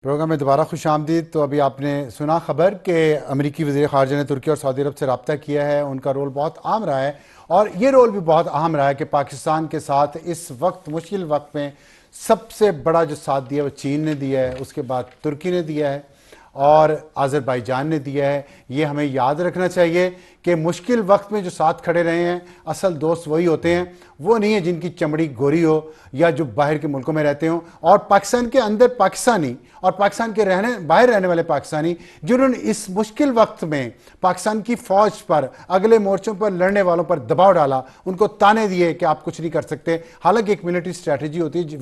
Programme में दोबारा खुश आमदीद। तो अभी आपने सुना खबर कि अमेरिकी वज़ीर ख़ारजा ने तुर्की और सऊदी अरब से रब्ता किया है। उनका रोल बहुत अहम रहा है और ये रोल भी बहुत अहम रहा है कि पाकिस्तान के साथ इस वक्त मुश्किल वक्त में सबसे बड़ा जो साथ दिया वो चीन ने दिया है, उसके बाद तुर्की ने दिया है और अज़रबैजान ने दिया है। ये हमें याद रखना चाहिए कि मुश्किल वक्त में जो साथ खड़े रहे हैं असल दोस्त वही होते हैं, वो नहीं है जिनकी चमड़ी गोरी हो या जो बाहर के मुल्कों में रहते हों और पाकिस्तान के अंदर पाकिस्तानी और पाकिस्तान के बाहर रहने वाले पाकिस्तानी जिन्होंने इस मुश्किल वक्त में पाकिस्तान की फौज पर, अगले मोर्चों पर लड़ने वालों पर दबाव डाला, उनको ताने दिए कि आप कुछ नहीं कर सकते। हालांकि एक मिलिट्री स्ट्रैटेजी होती है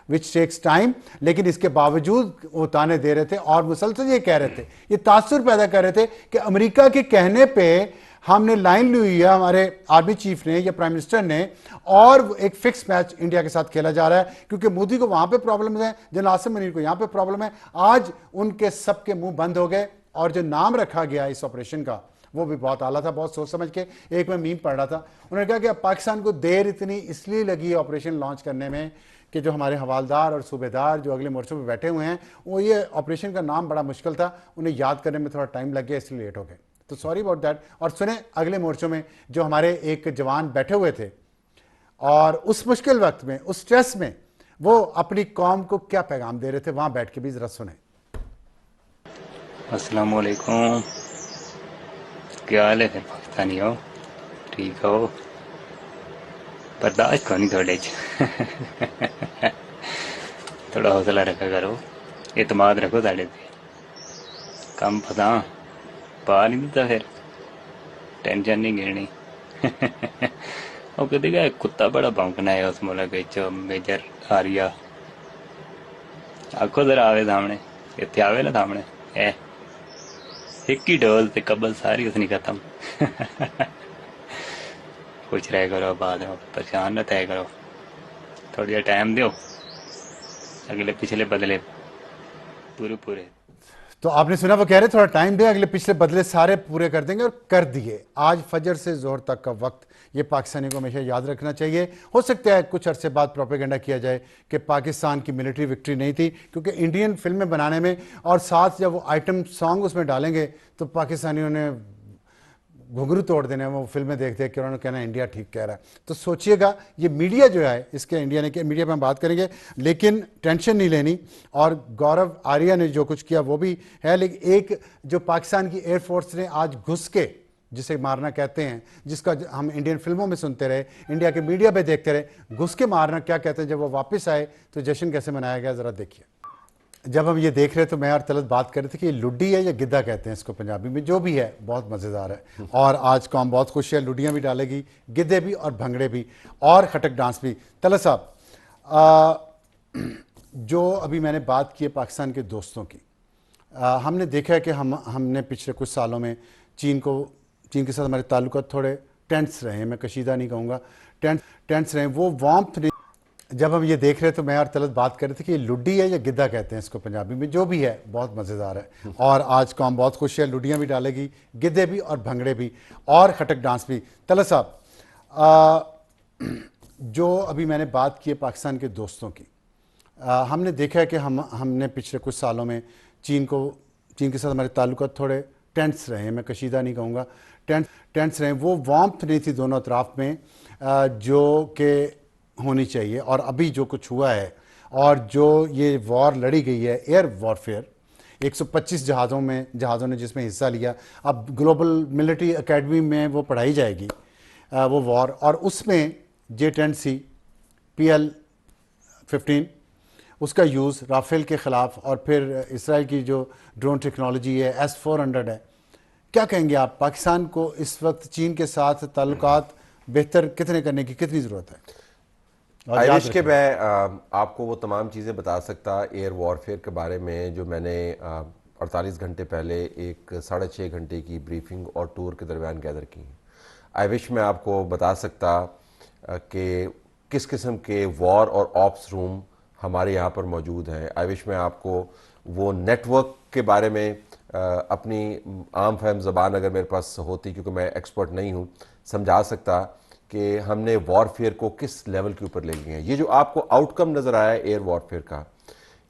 विच टेक्स टाइम, लेकिन इसके बावजूद वो ताने दे रहे थे और मुसलसल ये कह रहे थे, ये तासुर पैदा कर रहे थे कि अमेरिका के कहने पर हमने लाइन ली हुई है, हमारे आर्मी चीफ ने या प्राइम मिनिस्टर ने, और एक फिक्स मैच इंडिया के साथ खेला जा रहा है क्योंकि मोदी को वहां पे प्रॉब्लम है, जनरल आसिम मुनीर को यहां पे प्रॉब्लम है। आज उनके सबके मुंह बंद हो गए और जो नाम रखा गया इस ऑपरेशन का वो भी बहुत आला था, बहुत सोच समझ के। एक मैं मीम पढ़ रहा था, उन्होंने कहा कि अब पाकिस्तान को देर इतनी इसलिए लगी है ऑपरेशन लॉन्च करने में कि जो हमारे हवालदार और सूबेदार जो अगले मोर्चों पर बैठे हुए हैं, वो ये ऑपरेशन का नाम बड़ा मुश्किल था, उन्हें याद करने में थोड़ा टाइम लग गया, इसलिए लेट हो गए। तो सॉरी अबाउट दैट। और सुने अगले मोर्चों में जो हमारे एक जवान बैठे हुए थे और उस मुश्किल वक्त में, उस स्ट्रेस में, वो अपनी कौम को क्या पैगाम दे रहे थे, वहां बैठ के भी जरा सुने। अस्सलाम वालेकुम, क्या हाल है फिर पाकिस्तानी हो? ठीक हो? बर्दाश्त को नहीं थोड़े थोड़ा हौसला रखा करो, एतमाद रखो साढ़े से। कम पता पा नहीं देता, फिर टेंशन नहीं गिरनी। और कहते क्या कुत्ता बड़ा भौंकना है उस मुल्क मेजर आरिया। आखो जरा आवे सामने, इतने आवे ना सामने है एक ही ढोल से कबल सारी उसने खत्म। खुश रह करो, बाद में परेशान न तय करो, थोड़ा जिहा टाइम दो, अगले पिछले बदले पूरे पूरे। तो आपने सुना, वो कह रहे थोड़ा टाइम दे, अगले पिछले बदले सारे पूरे कर देंगे, और कर दिए। आज फजर से जोहर तक का वक्त ये पाकिस्तानी को हमेशा याद रखना चाहिए। हो सकता है कुछ अरसे बाद प्रोपेगेंडा किया जाए कि पाकिस्तान की मिलिट्री विक्ट्री नहीं थी, क्योंकि इंडियन फिल्में बनाने में और साथ जब वो आइटम सॉन्ग उसमें डालेंगे तो पाकिस्तानियों ने घुंघरू तोड़ देने, वो फिल्में देख देख के उन्होंने कहना इंडिया ठीक कह रहा है। तो सोचिएगा, ये मीडिया जो है, इसके इंडिया ने किया, मीडिया पे हम बात करेंगे, लेकिन टेंशन नहीं लेनी। और गौरव आर्या ने जो कुछ किया वो भी है, लेकिन एक जो पाकिस्तान की एयरफोर्स ने आज घुस के, जिसे मारना कहते हैं, जिसका हम इंडियन फिल्मों में सुनते रहे, इंडिया के मीडिया पे देखते रहे, घुस के मारना क्या कहते हैं, जब वो वापस आए तो जश्न कैसे मनाया गया, ज़रा देखिए। जब हम ये देख रहे तो मैं और तलत बात कर रहे थे कि ये लुड्डी है या गिद्दा कहते हैं इसको पंजाबी में, जो भी है बहुत मज़ेदार है। और आज कौम बहुत खुश है, लुडियाँ भी डालेगी, गिद्दे भी और भंगड़े भी और खटक डांस भी। तलत साहब, जो अभी मैंने बात की है पाकिस्तान के दोस्तों की, हमने देखा है कि हमने पिछले कुछ सालों में चीन के साथ हमारे ताल्लुकात थोड़े टेंस रहे हैं, मैं कशीदा नहीं कहूँगा, टेंस रहे हैं, वो वार्मथ नहीं। जब हम ये देख रहे तो मैं और तलत बात कर रहे थे कि ये लुड्डी है या गिद्दा कहते हैं इसको पंजाबी में, जो भी है बहुत मज़ेदार है। और आज कौम बहुत खुश है, लुडियाँ भी डालेगी, गिद्दे भी और भंगड़े भी और खटक डांस भी। तलत साहब, जो अभी मैंने बात की है पाकिस्तान के दोस्तों की, हमने देखा है कि हमने पिछले कुछ सालों में चीन के साथ हमारे ताल्लुकात थोड़े टेंस रहे हैं, मैं कशीदा नहीं कहूँगा, टेंस रहे हैं, वो वार्मथ नहीं थी दोनों अतराफ में जो कि होनी चाहिए। और अभी जो कुछ हुआ है और जो ये वॉर लड़ी गई है, एयर वॉरफेयर, 125 जहाज़ों ने जिसमें हिस्सा लिया, अब ग्लोबल मिलिट्री एकेडमी में वो पढ़ाई जाएगी वो वॉर, और उसमें J-10C PL-15 उसका यूज़ राफेल के ख़िलाफ़, और फिर इसराइल की जो ड्रोन टेक्नोलॉजी है, S-400 है। क्या कहेंगे आप, पाकिस्तान को इस वक्त चीन के साथ ताल्लुकात बेहतर कितने करने की कितनी ज़रूरत है? आयुष के मैं आपको वो तमाम चीज़ें बता सकता एयर वॉरफेयर के बारे में जो मैंने 48 घंटे पहले एक 6.5 घंटे की ब्रीफिंग और टूर के दरमियान गैदर की। आई विश मैं आपको बता सकता कि किस किस्म के वॉर और ऑप्स रूम हमारे यहाँ पर मौजूद हैं। आई विश मैं आपको वो नेटवर्क के बारे में अपनी आम फहम ज़बान अगर मेरे पास होती, क्योंकि मैं एक्सपर्ट नहीं हूँ, समझा सकता कि हमने वॉरफेयर को किस लेवल के ऊपर ले लिए हैं। ये जो आपको आउटकम नज़र आया एयर वॉरफेयर का,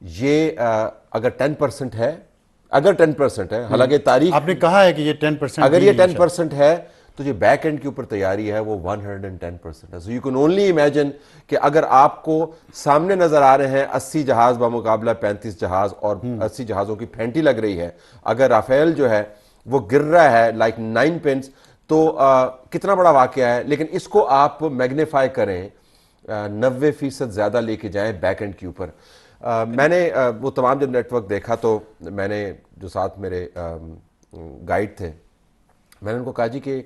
ये अगर 10% है, अगर 10% है, हालांकि तारीख आपने कहा है कि ये 10% अगर ये 10% है तो जो बैक एंड के ऊपर तैयारी है वो 110% है। So you can only imagine कि अगर आपको सामने नजर आ रहे हैं 80 जहाज बामुकाबला 35 जहाज और 80 जहाजों की फेंटी लग रही है, अगर राफेल जो है वो गिर रहा है लाइक 9 पिन्स, तो कितना बड़ा वाकया है। लेकिन इसको आप मैग्नीफाई करें, 90% ज्यादा लेके जाएं बैक एंड के ऊपर। मैंने वो तमाम जब नेटवर्क देखा तो मैंने जो साथ मेरे गाइड थे, मैंने उनको कहा जी कि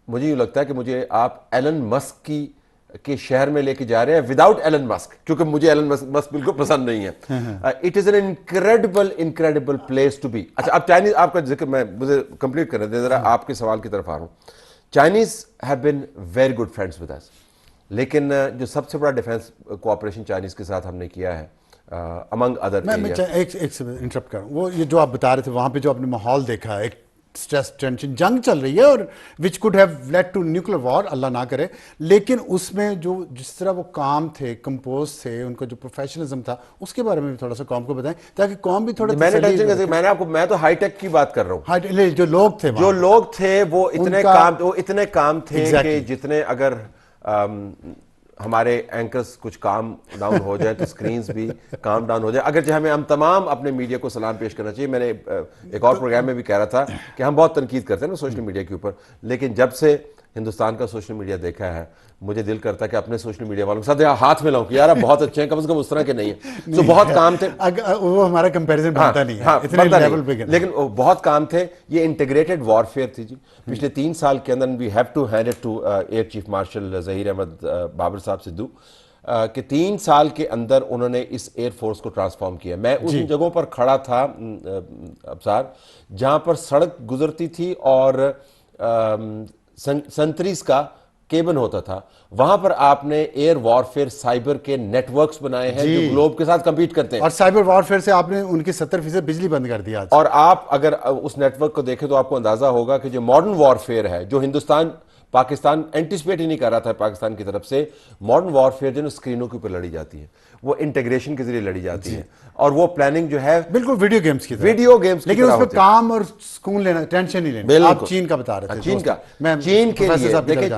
मुझे यूँ लगता है कि मुझे आप एलन मस्क के शहर में लेके जा रहे हैं विदाउट एलन मस्क, क्योंकि मुझे एलन मस्क बिल्कुल पसंद नहीं है। It is an incredible place to be. अच्छा, अब चाइनीज आपका जिक्र मुझे कंप्लीट करने दें, जरा आपके सवाल की तरफ आ रहा हूँ। Chinese have been very good friends with us, लेकिन जो सबसे बड़ा डिफेंस कोऑपरेशन चाइनीज के साथ हमने किया है अमंग अदर, मैं एक इंटरप्ट करूं, वो ये जो आप बता रहे थे वहां पे जो आपने माहौल देखा, एक स्ट्रेस टेंशन जंग चल रही है और which could have led to nuclear war, अल्लाह ना करे, लेकिन उसमें जो जिस तरह वो काम थे, कंपोज थे, उनका जो प्रोफेशनलिज्म था, उसके बारे में भी थोड़ा सा कौम को बताएं ताकि कौम भी थोड़ा मैं तो हाईटेक की बात कर रहा हूँ। जो लोग थे वो इतने काम थे कि जितने अगर हमारे एंकर्स कुछ काम डाउन हो जाए तो स्क्रीन्स भी काम डाउन हो जाए। अगर जो हम तमाम अपने मीडिया को सलाम पेश करना चाहिए। मैंने एक और प्रोग्राम में भी कह रहा था कि हम बहुत तनकीद करते हैं ना सोशल मीडिया के ऊपर, लेकिन जब से हिंदुस्तान का सोशल मीडिया देखा है, मुझे दिल करता है कि अपने सोशल मीडिया वालों के साथ हाथ मिलाऊं कि यार बहुत अच्छे हैं, कम से कम उस तरह के नहीं है। तो बहुत काम थे, वो हमारा कंपैरिजन बनता नहीं है, इतने लेवल पे, लेकिन बहुत काम थे। ये इंटीग्रेटेड वॉरफेयर थी जी पिछले 3 साल के अंदर। We have to hand it to air chief marshal Zaheer Ahmed Babar साहब सिद्धू कि 3 साल के अंदर उन्होंने इस एयरफोर्स को ट्रांसफॉर्म किया। मैं उन जगहों पर खड़ा था अबसार जहां पर सड़क गुजरती थी और संतरीज का केबन होता था, वहां पर आपने एयर वॉरफेयर साइबर के नेटवर्क्स बनाए हैं जो ग्लोब के साथ कंपीट करते हैं। और साइबर वॉरफेयर से आपने उनकी 70% बिजली बंद कर दिया। और आप अगर उस नेटवर्क को देखें तो आपको अंदाजा होगा कि जो मॉडर्न वॉरफेयर है, जो हिंदुस्तान पाकिस्तान एंटिसिपेट ही नहीं कर रहा था पाकिस्तान की तरफ से, मॉडर्न वॉरफेयर जो स्क्रीनों के ऊपर लड़ी जाती है, वो इंटीग्रेशन के जरिए लड़ी जाती है और वो प्लानिंग जो है बिल्कुल वीडियो गेम्स की लेकिन उसमें काम और सुकून लेना, टेंशन नहीं लेना। आप चीन का बता रहे थे।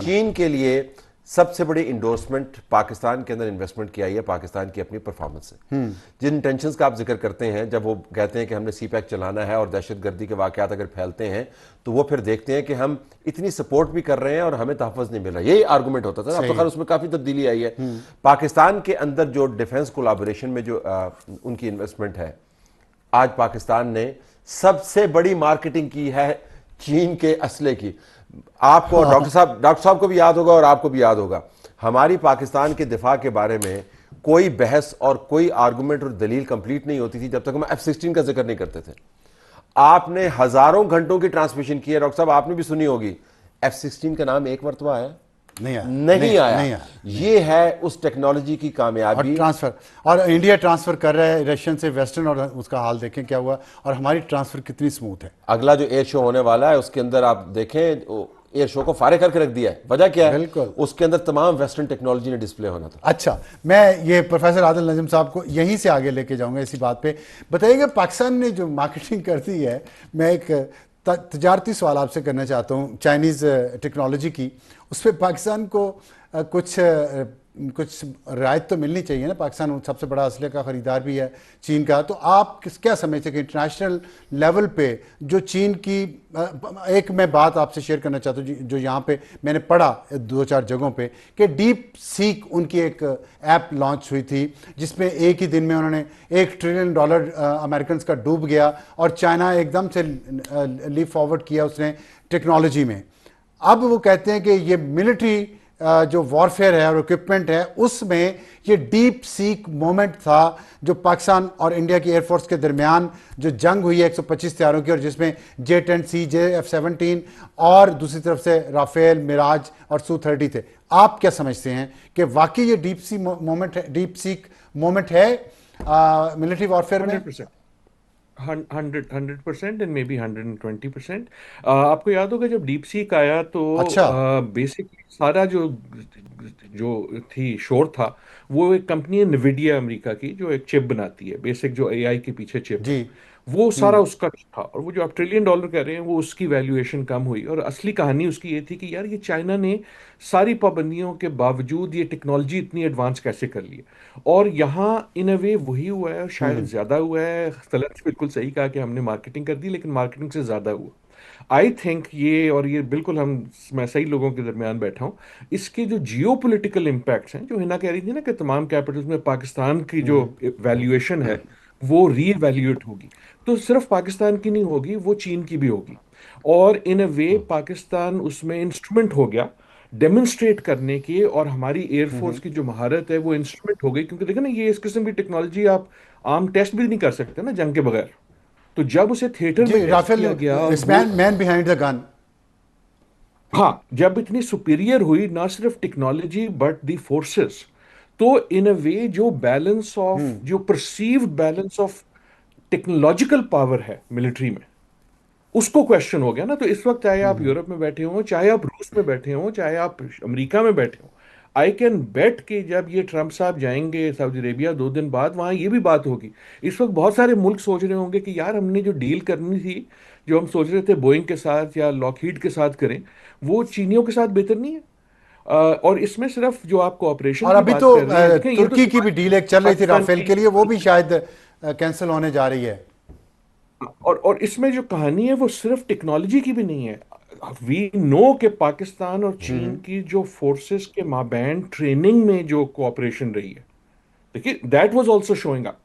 चीन के लिए सबसे बड़ी इंडोर्समेंट पाकिस्तान के अंदर इन्वेस्टमेंट किया है पाकिस्तान की अपनी परफॉर्मेंस से। जिन टेंशन्स का आप जिक्र करते हैं, जब वो कहते हैं कि हमने सीपैक चलाना है और दहशतगर्दी के वाकयात अगर फैलते हैं तो वो फिर देखते हैं कि हम इतनी सपोर्ट भी कर रहे हैं और हमें तहफ़्फ़ुज़ नहीं मिल रहा। यही आर्गूमेंट होता था। अब तो खैर उसमें काफ़ी तब्दीली आई है। पाकिस्तान के अंदर जो डिफेंस कोलाबोरेशन में जो उनकी इन्वेस्टमेंट है, आज पाकिस्तान ने सबसे बड़ी मार्केटिंग की है चीन के असले की। आपको डॉक्टर साहब को भी याद होगा और आपको भी याद होगा, हमारी पाकिस्तान के दिफा के बारे में कोई बहस और कोई आर्गुमेंट और दलील कंप्लीट नहीं होती थी जब तक हम F-16 का जिक्र नहीं करते थे। आपने हजारों घंटों की ट्रांसमिशन की है, डॉक्टर साहब आपने भी सुनी होगी। F-16 का नाम एक मरतबा आया नहीं आया। ये है उस टेक्नोलॉजी की कामयाबी। ट्रांसफर, और इंडिया ट्रांसफर कर रहा है रशियन से वेस्टर्न, और उसका हाल देखें क्या हुआ, और हमारी ट्रांसफर कितनी स्मूथ है। अगला जो एयर शो होने वाला है उसके अंदर आप देखें, एयर शो को फारे करके रख दिया है। वजह क्या है? बिल्कुल, उसके अंदर तमाम वेस्टर्न टेक्नोलॉजी ने डिस्प्ले होना था। अच्छा, मैं ये प्रोफेसर आदिल नजम साहब को यहीं से आगे लेके जाऊंगा इसी बात पे। बताइएगा, पाकिस्तान ने जो मार्केटिंग कर दी है, मैं एक तजारती सवाल आपसे करना चाहता हूँ चाइनीज़ टेक्नोलॉजी की। उस पर पाकिस्तान को कुछ रियायत तो मिलनी चाहिए ना। पाकिस्तान सबसे बड़ा असले का ख़रीदार भी है चीन का। तो आप क्या समझते हैं कि इंटरनेशनल लेवल पे जो चीन की, एक मैं बात आपसे शेयर करना चाहता हूँ जो यहाँ पे मैंने पढ़ा 2-4 जगहों पे, कि डीप सीक उनकी एक ऐप लॉन्च हुई थी जिसमें एक ही दिन में उन्होंने $1 ट्रिलियन अमेरिकन का डूब गया और चाइना एकदम से लीप फॉरवर्ड किया उसने टेक्नोलॉजी में। अब वो कहते हैं कि ये मिलिट्री जो वॉरफेयर है और इक्विपमेंट है, उसमें ये डीप सीक मोमेंट था जो पाकिस्तान और इंडिया की एयरफोर्स के दरमियान जो जंग हुई है 125 तैयारों की, और जिसमें J-10C, F-17 और दूसरी तरफ से राफेल, मिराज और Su-30 थे। आप क्या समझते हैं कि वाकई ये डीप सीक मोमेंट है मिलिट्री वॉरफेयर में? 100% एंड मे बी 120%। आपको याद होगा जब डीप सीक आया तो अच्छा। बेसिकली सारा जो जो थी शोर था, वो एक कंपनी है निविडिया अमेरिका की, जो एक चिप बनाती है, बेसिक जो एआई के पीछे चिप जी। है, वो सारा उसका था। और वो जो आप ट्रिलियन डॉलर कह रहे हैं, वो उसकी वैल्यूएशन कम हुई। और असली कहानी उसकी ये थी कि यार ये चाइना ने सारी पाबंदियों के बावजूद ये टेक्नोलॉजी इतनी एडवांस कैसे कर ली है। और यहाँ इन अ वे वही हुआ है, और शायद ज्यादा हुआ है। तलत ने बिल्कुल सही कहा कि हमने मार्केटिंग कर दी, लेकिन मार्केटिंग से ज्यादा हुआ। आई थिंक ये, और ये बिल्कुल मैं सही लोगों के दरमियान बैठा हूँ, इसके जो जियो पोलिटिकल इम्पैक्ट्स हैं, जो हिना कह रही थी ना कि तमाम कैपिटल्स में पाकिस्तान की जो वैल्यूएशन है वो रीवैल्यूएट होगी, तो सिर्फ पाकिस्तान की नहीं होगी, वो चीन की भी होगी। और इन अ वे पाकिस्तान उसमें इंस्ट्रूमेंट हो गया डेमोन्स्ट्रेट करने के, और हमारी एयरफोर्स की जो महारत है वो इंस्ट्रूमेंट हो गई। क्योंकि देखो ना, ये इस किस्म की टेक्नोलॉजी आप आम टेस्ट भी नहीं कर सकते ना जंग के बगैर। तो जब उसे थिएटर में जी, टेस्ट राफेल किया गया, और इस वो, मैन बिहाइंड द गन। हाँ, जब इतनी सुपीरियर हुई ना सिर्फ टेक्नोलॉजी बट दी फोर्सेस, तो इन अ वे जो बैलेंस ऑफ, जो perceived balance of technological power है मिलिट्री में, उसको क्वेश्चन हो गया ना। तो इस वक्त चाहे आप यूरोप में बैठे हो, चाहे आप रूस में बैठे हो, चाहे आप अमेरिका में बैठे हो, आई कैन बेट कि जब ये ट्रंप साहब जाएंगे सऊदी अरेबिया 2 दिन बाद, वहां ये भी बात होगी। इस वक्त बहुत सारे मुल्क सोच रहे होंगे कि यार हमने जो डील करनी थी, जो हम सोच रहे थे बोइंग के साथ या लॉकहीड के साथ करें, वो चीनियों के साथ बेहतर नहीं है। और इसमें सिर्फ जो आप कोऑपरेशन और की अभी बात तो कर रहे हैं, देखें ये तो तुर्की की भी डील एक चल रही थी पाकिस्तान राफेल की। के लिए, वो भी शायद कैंसिल होने जा रही है। और इसमें जो कहानी है वो सिर्फ टेक्नोलॉजी की भी नहीं है। वी नो कि पाकिस्तान और चीन की जो फोर्सेस के माबैन ट्रेनिंग में जो कोऑपरेशन रही है, देखिए that was also showing up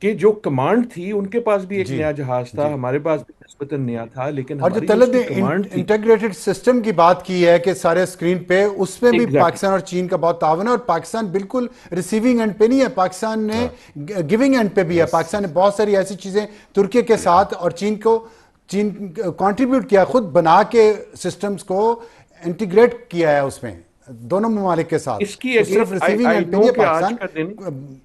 कि जो कमांड थी उनके पास भी एक जी। नया जहाज था, जी। हमारे पास भी निस्बतन नया था, लेकिन और जो हमारी जो तलत उसकी ने कमांड थी। इंटीग्रेटेड सिस्टम की बात की है कि सारे स्क्रीन पे, उसमें भी एग्जैक्टली। पाकिस्तान और चीन का बहुत तावन है। और पाकिस्तान बिल्कुल रिसीविंग एंड पे नहीं है, पाकिस्तान ने हाँ। गिविंग एंड पे भी है। यस। पाकिस्तान ने बहुत सारी ऐसी चीजें तुर्की के साथ और चीन कंट्रीब्यूट किया, खुद बना के सिस्टम्स को इंटीग्रेट किया है उसमें, दोनों ममालिक के साथ। इसकी तो सिर्फ against I receiving I and पे नहीं नो है कि आज पाकिस्तान। का दिन,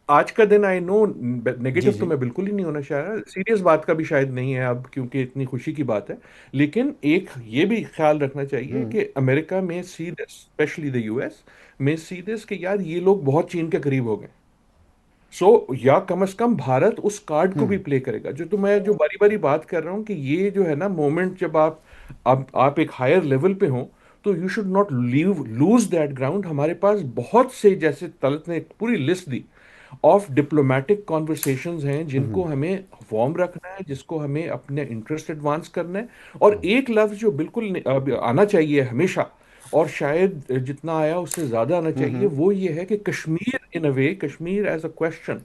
आज का दिन आई नो जी। नेगेटिव तो जी। मैं बिल्कुल ही नहीं होना चाह रहा, सीरियस बात का भी शायद नहीं है अब, क्योंकि इतनी खुशी की बात है। लेकिन एक ये भी ख्याल रखना चाहिए कि अमेरिका में see this, specially the US में सी दिस, कि यार ये लोग बहुत चीन के करीब हो गए। या कम से कम भारत उस कार्ड को भी प्ले करेगा। तो मैं जो बारी बारी बात कर रहा हूँ कि ये जो है ना मोमेंट, जब आप एक हायर लेवल पे हो, तो you should not leave lose that ground. हमारे पास बहुत से, जैसे तलत ने एक पूरी list the of diplomatic conversations हैं, जिनको हमें वार्म रखना है, जिसको हमें अपने इंटरेस्ट एडवांस करना है। और एक लफ्ज जो बिल्कुल आना चाहिए हमेशा, और शायद जितना आया उससे ज्यादा आना चाहिए, वो ये है कि कश्मीर, इन अ वे कश्मीर एज अ क्वेश्चन,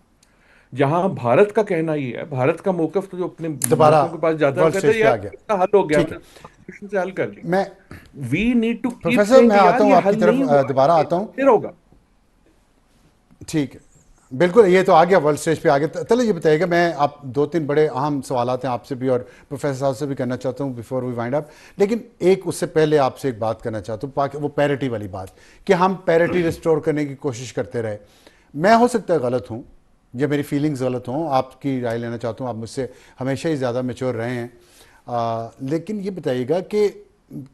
जहां भारत का कहना ये है, भारत का मौकफ तो जो अपने दोबारा मुल्कों के पास जाता है वो वर्ल्ड कहता स्टेज है पे यार आ गया। इसका हल हो गया, ठीक हमने है। solution से हल कर ली। मैं we need to keep professor, saying मैं कि आता यार हूं ये आपकी हल तरफ, नहीं हुआ, दोबारा ये आता हूं। फिर होगा। ठीक है। बिल्कुल, ये तो आ गया, वर्ल्ड स्टेज पे आ गया। चलो ये बताइएगा, मैं आप 2-3 बड़े अहम सवालात हैं आपसे भी और प्रोफेसर साहब से भी करना चाहता हूं बिफोर वी वाइंड अप। लेकिन एक उससे पहले आपसे एक बात करना चाहता हूं, वो पैरिटी वाली बात, कि हम पैरिटी रिस्टोर करने की कोशिश करते रहे। मैं हो सकता है गलत हूं, या मेरी फीलिंग्स गलत हों, आपकी राय लेना चाहता हूं। आप मुझसे हमेशा ही ज़्यादा मैच्योर रहे हैं। लेकिन ये बताइएगा कि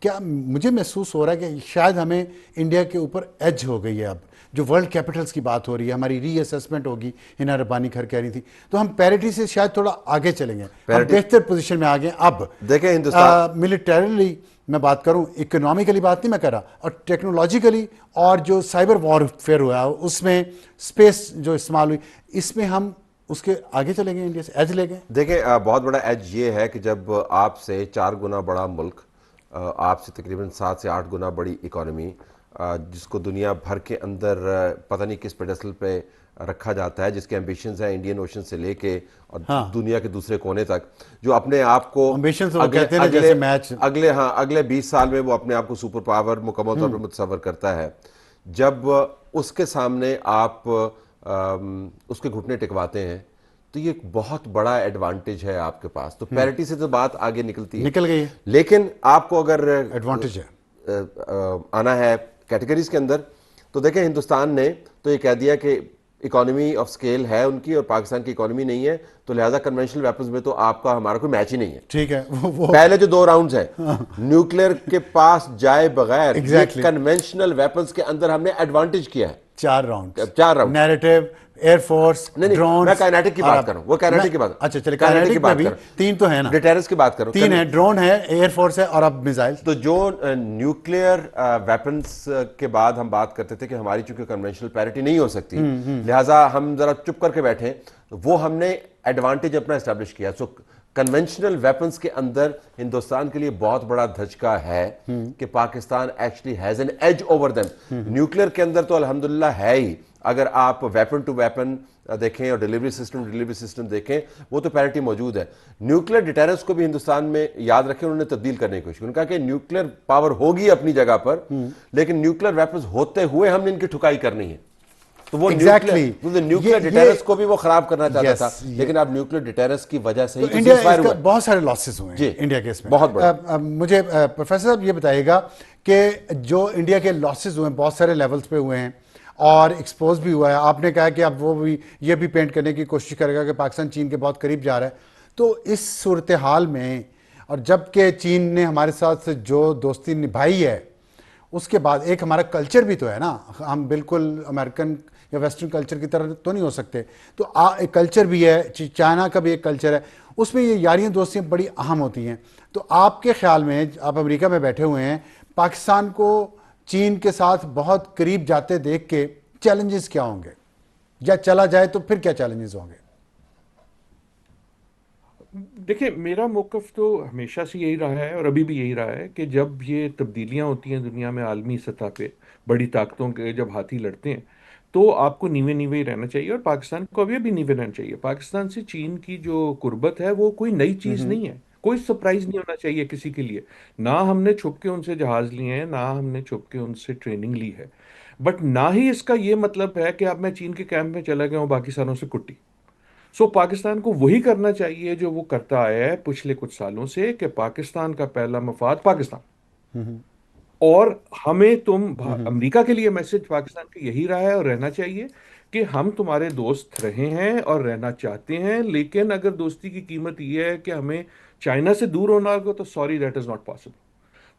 क्या मुझे महसूस हो रहा है कि शायद हमें इंडिया के ऊपर एज हो गई है अब, जो वर्ल्ड कैपिटल्स की बात हो रही है, हमारी रीअसेसमेंट होगी, हिना रब्बानी खैर कह रही थी, तो हम पैरिटी से शायद थोड़ा आगे चलेंगे, हम पैरिटी बेहतर पोजीशन में आ गए अब। देखें हिंदुस्तान। मिलिटरीली मैं बात करूं, इकोनॉमिकली बात नहीं मैं कर रहा, और टेक्नोलॉजिकली, और जो साइबर वॉरफेयर हुआ उसमें स्पेस जो इस्तेमाल हुई, इसमें हम उसके आगे चलेंगे, इंडिया से एज ले गए। देखिए, बहुत बड़ा एज ये है कि जब आपसे 4 गुना बड़ा मुल्क, आपसे तकरीबन 7 से 8 गुना बड़ी इकोनॉमी, जिसको दुनिया भर के अंदर पता नहीं किस पेडेस्टल पे रखा जाता है, जिसके एम्बिशंस हैं इंडियन ओशन से लेके और हाँ, दुनिया के दूसरे कोने तक, जो अपने आप को एम्बिशंस वो अगले कहते हैं ना, अगले जैसे मैच। अगले 20 साल में वो अपने आप को सुपर पावर मुकम्मल तौर पर मुतसव्वर करता है। जब उसके सामने आप उसके घुटने टिकवाते हैं, तो ये एक बहुत बड़ा एडवांटेज है आपके पास। तो पैरिटी से तो बात आगे निकलती है, निकल गई है, लेकिन आपको अगर एडवांटेज है। आना है कैटेगरीज के अंदर, तो देखें हिंदुस्तान ने तो ये कह दिया कि इकोनॉमी ऑफ स्केल है उनकी और पाकिस्तान की इकोनॉमी नहीं है, तो लिहाजा कन्वेंशनल वेपन्स में तो आपका हमारा कोई मैच ही नहीं है। ठीक है, वो पहले जो 2 राउंड्स हैं न्यूक्लियर के पास जाए बगैर Exactly. कन्वेंशनल वेपन्स के अंदर हमने एडवांटेज किया है। 4 राउंड, 4 राउंड, नैरेटिव, एयरफोर्स, नहीं ड्रोन। मैं काइनेटिक की बात कर रहा हूं, वो काइनेटिक की बात, अच्छा चलिए, काइनेटिक की काइनेटिक में बात भी कर, 3 तो है ना, डिटेरेंस की बात करो, 3 है, ड्रोन है, एयरफोर्स है और अब मिसाइल। तो जो न्यूक्लियर वेपन्स के बाद हम बात करते थे कि हमारी चूंकि कन्वेंशनल पैरिटी नहीं हो सकती, लिहाजा हम जरा चुप करके बैठे, वो हमने एडवांटेज अपना एस्टेब्लिश किया। सो कन्वेंशनल वेपन्स के अंदर हिंदुस्तान के लिए बहुत बड़ा धचका है कि Pakistan actually has an edge over them. Nuclear के अंदर तो अल्हम्दुलिल्लाह है ही, अगर आप वेपन टू वेपन देखें और डिलीवरी सिस्टम देखें, वो तो पैरिटी मौजूद है। न्यूक्लियर डिटेरेंस को भी हिंदुस्तान में याद रखें, उन्होंने तब्दील करने की कोशिश की। उन्होंने कहा कि न्यूक्लियर पावर होगी अपनी जगह पर, लेकिन न्यूक्लियर वेपन्स होते हुए हमने इनकी ठुकाई करनी है। तो वो न्यूक्लियर डिटेरेंस को भी वो खराब करना चाहता था, लेकिन अब न्यूक्लियर डिटेरेंस की वजह से ही तो इंडिया बहुत सारे लॉसेस हुए हैं इंडिया के इसमें, बहुत बड़ा। मुझे प्रोफेसर साहब ये बताइएगा कि जो इंडिया के लॉसेस हुए हैं बहुत सारे लेवल्स पे हुए हैं और एक्सपोज भी हुआ है। आपने कहा कि अब वो भी ये भी पेंट करने की कोशिश करेगा कि पाकिस्तान चीन के बहुत करीब जा रहा है। तो इस सूरत हाल में, और जबकि चीन ने हमारे साथ जो दोस्ती निभाई है, उसके बाद एक हमारा कल्चर भी तो है ना, हम बिल्कुल अमेरिकन या वेस्टर्न कल्चर की तरह तो नहीं हो सकते। तो एक कल्चर भी है, चाइना का भी एक कल्चर है, उसमें ये यारियाँ दोस्तियाँ बड़ी अहम होती हैं। तो आपके ख्याल में, आप अमेरिका में बैठे हुए हैं, पाकिस्तान को चीन के साथ बहुत करीब जाते देख के चैलेंजेस क्या होंगे, या चला जाए तो फिर क्या चैलेंजेस होंगे? देखिए, मेरा मौक़िफ़ तो हमेशा से यही रहा है और अभी भी यही रहा है कि जब ये तब्दीलियां होती हैं दुनिया में आलमी सतह पे, बड़ी ताकतों के जब हाथी लड़ते हैं, तो आपको नीवे नीवे ही रहना चाहिए और पाकिस्तान को अभी भी नीवे रहना चाहिए। पाकिस्तान से चीन की जो कुर्बत है वो कोई नई चीज़ नहीं है, कोई सरप्राइज नहीं होना चाहिए किसी के लिए। ना हमने छुप के उनसे जहाज लिए हैं, ना हमने छुप के उनसे ट्रेनिंग ली है, बट ना ही इसका ये मतलब है कि अब मैं चीन के कैंप में चला गया हूँ बाकी सारों से कुट्टी। सो पाकिस्तान को वही करना चाहिए जो वो करता आया है पिछले कुछ सालों से, कि पाकिस्तान का पहला मफाद पाकिस्तान, और हमें अमेरिका के लिए मैसेज पाकिस्तान का यही रहा है और रहना चाहिए कि हम तुम्हारे दोस्त रहे हैं और रहना चाहते हैं, लेकिन अगर दोस्ती की कीमत यह है कि हमें चाइना से दूर होना होगा, तो sorry, that is not possible.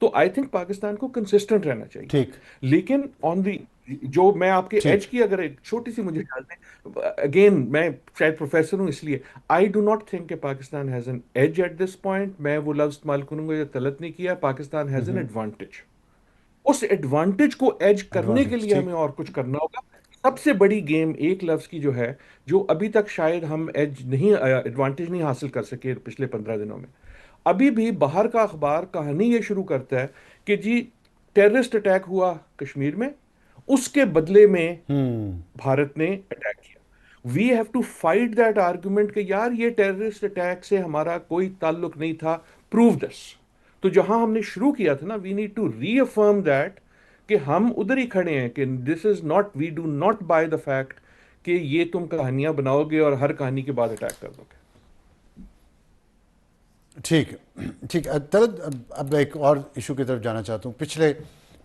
तो आई थिंक पाकिस्तान को कंसिस्टेंट रहना चाहिए। ठीक, लेकिन ऑन दी, जो मैं आपके एज की अगर एक छोटी सी मुझे डाल दें, अगेन मैं शायद प्रोफेसर हूं इसलिए, आई डू नॉट थिंक कि Pakistan has an edge at this point. मैं वो लफ्ज इस्तेमाल करूंगा जो गलत नहीं किया, पाकिस्तान हैज एन एडवांटेज। उस एडवांटेज को एज करने के लिए हमें और कुछ करना होगा। सबसे बड़ी गेम एक लफ्ज की जो है, जो अभी तक शायद हम एडवांटेज नहीं हासिल कर सके पिछले 15 दिनों में, अभी भी बाहर का अखबार कहानी ये शुरू करता है कि जी टेररिस्ट अटैक हुआ कश्मीर में, उसके बदले में भारत ने अटैक किया। We have to fight that argument कि यार ये टेररिस्ट अटैक से हमारा कोई ताल्लुक नहीं था, प्रूव दिस। तो जहां हमने शुरू किया था ना, we need to reaffirm that कि हम उधर ही खड़े हैं, कि this is not, we do not buy the fact कि ये तुम कहानियां बनाओगे और हर कहानी के बाद अटैक कर दोगे। ठीक ठीक। अब एक और इशू की तरफ जाना चाहता हूँ। पिछले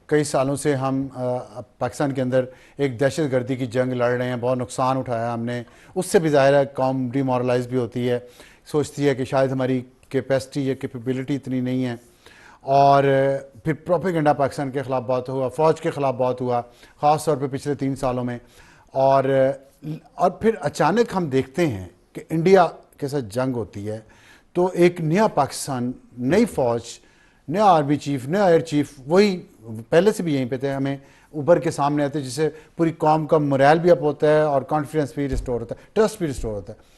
कई सालों से हम पाकिस्तान के अंदर एक दहशतगर्दी की जंग लड़ रहे हैं, बहुत नुकसान उठाया हमने, उससे भी ज़ाहिर है कौम डिमोरलाइज भी होती है, सोचती है कि शायद हमारी कैपेसिटी या कैपेबिलिटी इतनी नहीं है। और फिर प्रोपेगेंडा पाकिस्तान के ख़िलाफ़ बहुत हुआ, फ़ौज के ख़िलाफ़ बहुत हुआ, ख़ास तौर पे पिछले 3 सालों में। और फिर अचानक हम देखते हैं कि इंडिया के साथ जंग होती है, तो एक नया पाकिस्तान, नई फ़ौज, नया आर्मी चीफ, नया एयर चीफ, वही पहले से भी यहीं पे थे, हमें उभर के सामने आते हैं, जिससे पूरी कौम का मोरल भी अप होता है और कॉन्फिडेंस भी रिस्टोर होता है, ट्रस्ट भी रिस्टोर होता है।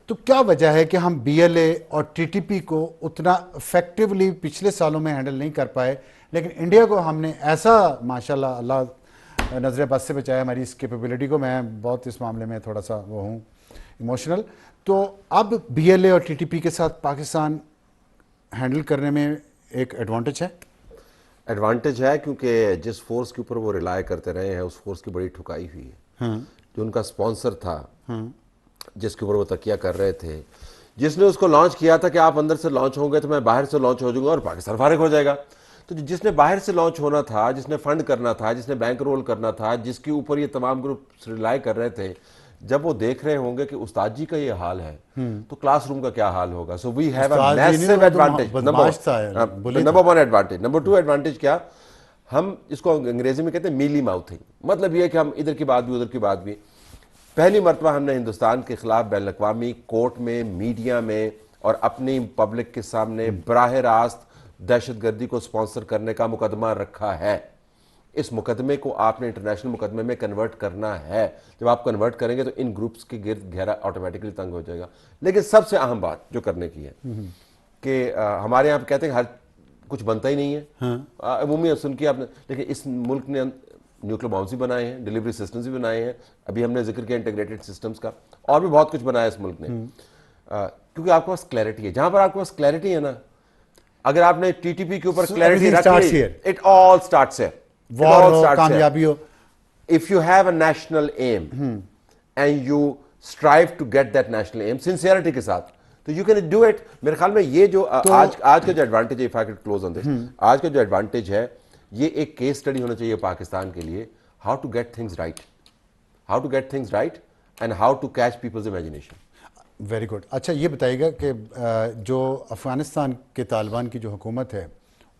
तो क्या वजह है कि हम BLA और TTP को उतना इफेक्टिवली पिछले सालों में हैंडल नहीं कर पाए, लेकिन इंडिया को हमने ऐसा, माशाल्लाह, अल्लाह नजर बस से बचाया हमारी इस कैपेबिलिटी को। मैं बहुत इस मामले में थोड़ा सा वो हूँ इमोशनल। तो अब BLA और TTP के साथ पाकिस्तान हैंडल करने में एक एडवांटेज है। एडवांटेज है क्योंकि जिस फोर्स के ऊपर वो रिलाय करते रहे हैं, उस फोर्स की बड़ी ठुकाई हुई है। जो उनका स्पॉन्सर था, जिसके ऊपर वो तकिया कर रहे थे, जिसने उसको लॉन्च किया था कि आप अंदर से लॉन्च होंगे तो मैं बाहर से लॉन्च हो जाऊंगा और पाकिस्तान फारिग हो जाएगा। तो जिसने बाहर से लॉन्च होना था, जिसने फंड करना था, जिसने बैंक रोल करना था, जिसके ऊपर ये तमाम ग्रुप रिलाई कर रहे थे, जब वो देख रहे होंगे कि उस्ताद जी का ये हाल है, तो क्लासरूम का क्या हाल होगा? सो वी हैव अ उस्ताद जी नहीं, मैसिव वो तो एडवांटेज। बदमाश था यार, बोलिए number one advantage. Number two advantage क्या? हम इसको अंग्रेजी में कहते हैं मीली माउथिंग। मतलब ये है कि हम इधर की बात भी उधर की बात भी। पहली मरतबा हमने हिंदुस्तान के खिलाफ बैन अवी कोर्ट में, मीडिया में और अपनी पब्लिक के सामने बराह रास्त दहशतगर्दी को स्पॉन्सर करने का मुकदमा रखा है। इस मुकदमे को आपने इंटरनेशनल मुकदमे में कन्वर्ट करना है। जब आप कन्वर्ट करेंगे तो इन ग्रुप्स के गिर्द घेरा ऑटोमेटिकली तंग हो जाएगा। लेकिन सबसे अहम बात जो करने की है कि हमारे यहाँ कहते हैं हर कुछ बनता ही नहीं है, अमूमी सुन के आपने, लेकिन इस मुल्क ने न्यूक्लियर बॉम्ब्स भी बनाए हैं, डिलीवरी सिस्टम्स भी बनाए हैं, अभी हमने जिक्र किया इंटीग्रेटेड सिस्टम्स का, और भी बहुत कुछ बनाया इस मुल्क ने। क्योंकि आपके पास क्लैरिटी है। जहां पर आपके पास क्लैरिटी है ना, अगर आपने टीटीपी के ऊपर क्लैरिटी रखी, it all starts here. War हो, कामयाबी हो। If you have a national aim and you strive to get that national aim sincerity के साथ, तो you can do it। मेरे ख्याल में ये जो आज का जो एडवांटेज है, if I could close on this, आज का जो एडवांटेज है, ये एक केस स्टडी होना चाहिए पाकिस्तान के लिए, how to get things right and how to catch people's imagination। Very good. अच्छा ये बताइएगा कि जो अफगानिस्तान के तालिबान की जो हुकूमत है,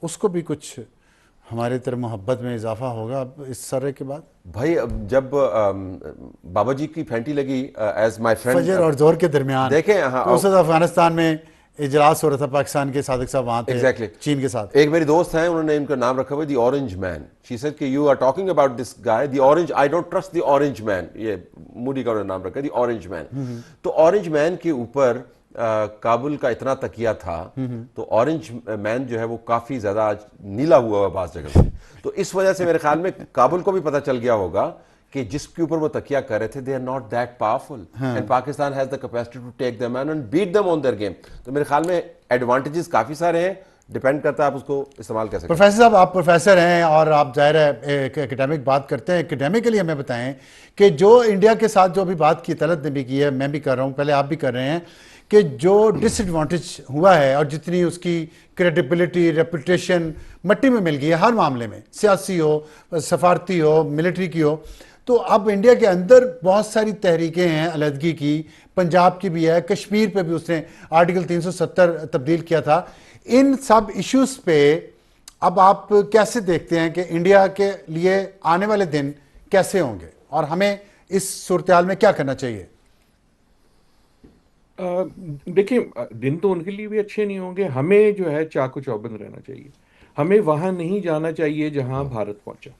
उसको भी कुछ हमारे तरफ मोहब्बत में इजाफा होगा अब इस सर्रे के बाद? भाई जब बाबा जी की फैंटी लगी एज माय फ्रेंड फजर और जोर के दरमियान, देखें, तो उस वक्त अफगानिस्तान में इजलास हो रहा था, पाकिस्तान के सादिक साहब वहाँ थे, Exactly। चीन के साथ। एक मेरी दोस्त हैं, उन्होंने इनका नाम रखा हुआ the orange man. She said कि you are talking about this guy the orange, I don't trust the orange man. ये मूडी का उन्होंने नाम रखा द ऑरेंज मैन। तो ऑरेंज मैन के ऊपर काबुल का इतना तकिया था, तो ऑरेंज मैन जो है वो काफी ज्यादा आज नीला हुआ है बास जगह पे। तो इस वजह से मेरे ख्याल में काबुल को भी पता चल गया होगा कि जिसके ऊपर वो तकिया कर रहे थे, they are not that powerful and Pakistan has the capacity to take them and beat them on their game. तो मेरे ख्याल में एडवांटेजेस काफी सारे हैं, डिपेंड करता है आप उसको इस्तेमाल कैसे। प्रोफेसर साहब, आप प्रोफेसर हैं और आप जाहिर है एक एकेडमिक बात करते हैं। एकेडमिकली हमें बताएं कि जो इंडिया के साथ जो अभी बात की, तलत ने भी की है, मैं भी कर रहा हूँ, पहले आप भी कर रहे हैं, कि जो डिसएडवांटेज हुआ है और जितनी उसकी क्रेडिबिलिटी, रेपुटेशन मट्टी में मिल गई है हर मामले में, सियासी हो, सफारती हो, मिलिट्री की हो, तो अब इंडिया के अंदर बहुत सारी तहरीकें हैं अलहदगी की, पंजाब की भी है, कश्मीर पे भी उसने आर्टिकल 370 तब्दील किया था। इन सब इश्यूज पे अब आप कैसे देखते हैं कि इंडिया के लिए आने वाले दिन कैसे होंगे और हमें इस सूरत हाल में क्या करना चाहिए? देखिए, दिन तो उनके लिए भी अच्छे नहीं होंगे। हमें जो है चाको चौबंद रहना चाहिए। हमें वहां नहीं जाना चाहिए जहां भारत पहुंचा।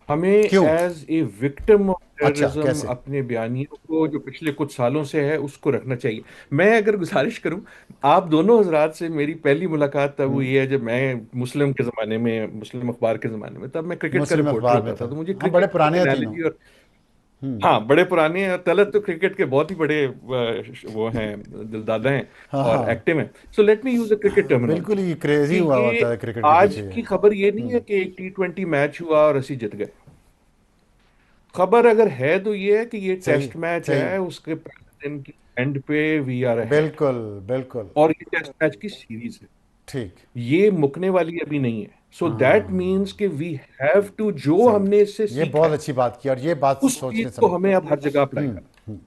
हमें as a victim of terrorism अपने बयानियों को जो पिछले कुछ सालों से है उसको रखना चाहिए। मैं अगर गुजारिश करूं, आप दोनों हजरात से मेरी पहली मुलाकात तब हुई है जब मैं मुस्लिम के ज़माने में, मुस्लिम अखबार के ज़माने में, तब मैं क्रिकेट का रिपोर्टर होता था, तो मुझे हम बड़े पुराने एनालिजी और हाँ, बड़े पुराने हैं। तलत तो क्रिकेट के बहुत ही बड़े वो हैं, दिलदादा हैं और एक्टिव हैं। So let me use a cricket terminology. बिल्कुल ही क्रेजी हुआ होता है क्रिकेट के आज पीछे। की खबर ये नहीं है कि एक T20 मैच हुआ और ਅਸੀਂ जित गए। खबर अगर है तो ये है कि ये टेस्ट मैच है, उसके पहले दिन की एंड पे वी आर अहेड। बिल्कुल बिल्कुल। और ये टेस्ट मैच की सीरीज है, ठीक, ये मुकने वाली अभी नहीं है। सो दैट मीन्स कि वी हैव टू, जो हमने इससे ये सीखा बहुत अच्छी बात की और ये बात उस सोचने चीज को हमें अब हर जगह अप्लाई करना।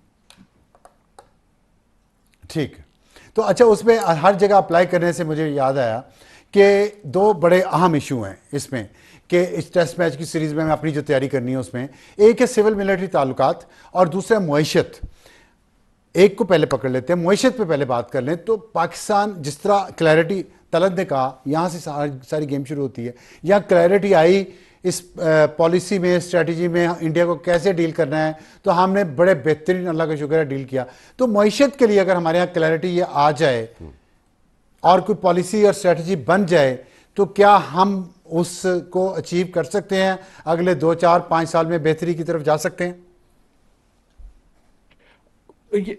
ठीक। तो अच्छा, उसमें हर जगह अप्लाई करने से मुझे याद आया कि दो बड़े अहम इशू हैं इसमें, कि इस टेस्ट मैच की सीरीज में हमें अपनी जो तैयारी करनी है उसमें एक है सिविल मिलिट्री ताल्लुकात और दूसरा मुईशत। एक को पहले पकड़ लेते हैं, मुईशत पे पहले बात कर लें। तो पाकिस्तान, जिस तरह क्लैरिटी तलत ने कहा, यहाँ से सारी गेम शुरू होती है, यहाँ क्लैरिटी आई इस पॉलिसी में, स्ट्रेटजी में इंडिया को कैसे डील करना है, तो हमने बड़े बेहतरीन, अल्लाह का शुक्र है, डील किया। तो मुईशत के लिए अगर हमारे यहाँ क्लैरिटी ये आ जाए और कोई पॉलिसी और स्ट्रेटजी बन जाए, तो क्या हम उसको अचीव कर सकते हैं? अगले 2, 4, 5 साल में बेहतरी की तरफ जा सकते हैं?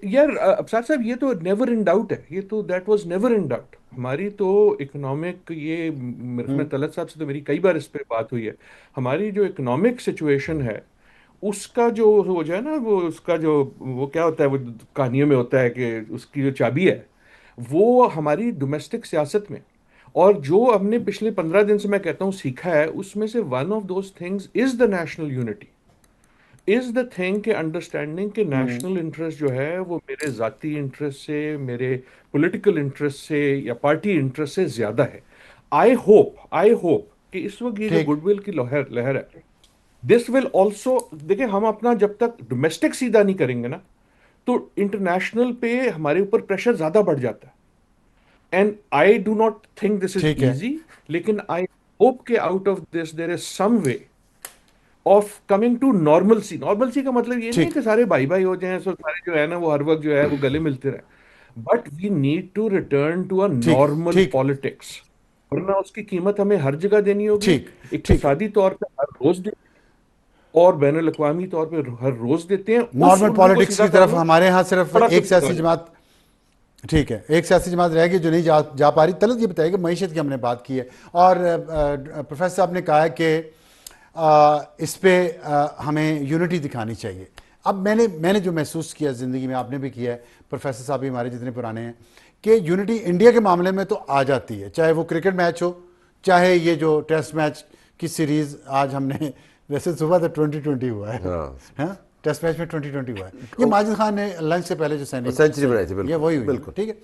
यार अफसार साहब, ये तो नेवर इन डाउट है। ये तो that was never in doubt. हमारी तो इकोनॉमिक, ये मेरे में तलत साहब से तो मेरी कई बार इस पे बात हुई है। हमारी जो इकोनॉमिक सिचुएशन है उसका जो हो जाए ना, वो उसका जो वो क्या होता है, वो कहानियों में होता है कि उसकी जो चाबी है वो हमारी डोमेस्टिक सियासत में और जो हमने पिछले 15 दिन से मैं कहता हूं सीखा है, उसमें से one of those things is the national unity, is the thing के अंडरस्टैंडिंग के नेशनल इंटरेस्ट जो है वो मेरे जाती इंटरेस्ट से, मेरे पॉलिटिकल इंटरेस्ट से या पार्टी इंटरेस्ट से ज्यादा है। आई होप कि इस वक्त ये जो ठीक। गुडविल की लहर लहर है, दिस विल ऑल्सो, देखिए हम अपना जब तक डोमेस्टिक सीधा नहीं करेंगे ना, तो इंटरनेशनल पे हमारे ऊपर प्रेशर ज्यादा बढ़ जाता है। And I do not think this is ठीक है। इजी, लेकिन आई होप के out of this there is some way of coming to normalcy. Normalcy का मतलब ये नहीं है ठीक। कि सारे भाई भाई हो जाएं, सो सारे जो है ना वो हर वक्त जो है वो गले मिलते रहे, but we need to return to a ठीक। नॉर्मल ठीक। पॉलिटिक्स, वरना उसकी कीमत हमें हर जगह देनी होगी, ठीक। ठीक। इक्तिसादी तौर पे हर रोज देनी, और बैनुल अक़वामी तौर पे हर रोज देते हैं। उस नॉर्मल उर्दू को पॉलिटिक्स सीधा की तरफ करना हमारे यहाँ सिर्फ बड़ा एक कुछ सियासी हो जाए। जमात, ठीक है, एक सियासी जमात रहेगी जो नहीं जा पा रही। तलत ये बताइए कि मईशत की हमने बात की है और प्रोफेसर साहब ने कहा है कि इस पे हमें यूनिटी दिखानी चाहिए। अब मैंने जो महसूस किया ज़िंदगी में, आपने भी किया है, प्रोफेसर साहब भी हमारे जितने पुराने हैं, कि यूनिटी इंडिया के मामले में तो आ जाती है, चाहे वो क्रिकेट मैच हो, चाहे ये जो टेस्ट मैच की सीरीज़ आज हमने, वैसे सुबह तो 2020 हुआ है, हाँ। हाँ टेस्ट मैच में 2020 हुआ है, ये माजिद खान ने लंच से पहले जो सेंचुरी बनाई थी, ये वही हुई है, बिल्कुल। ठीक है।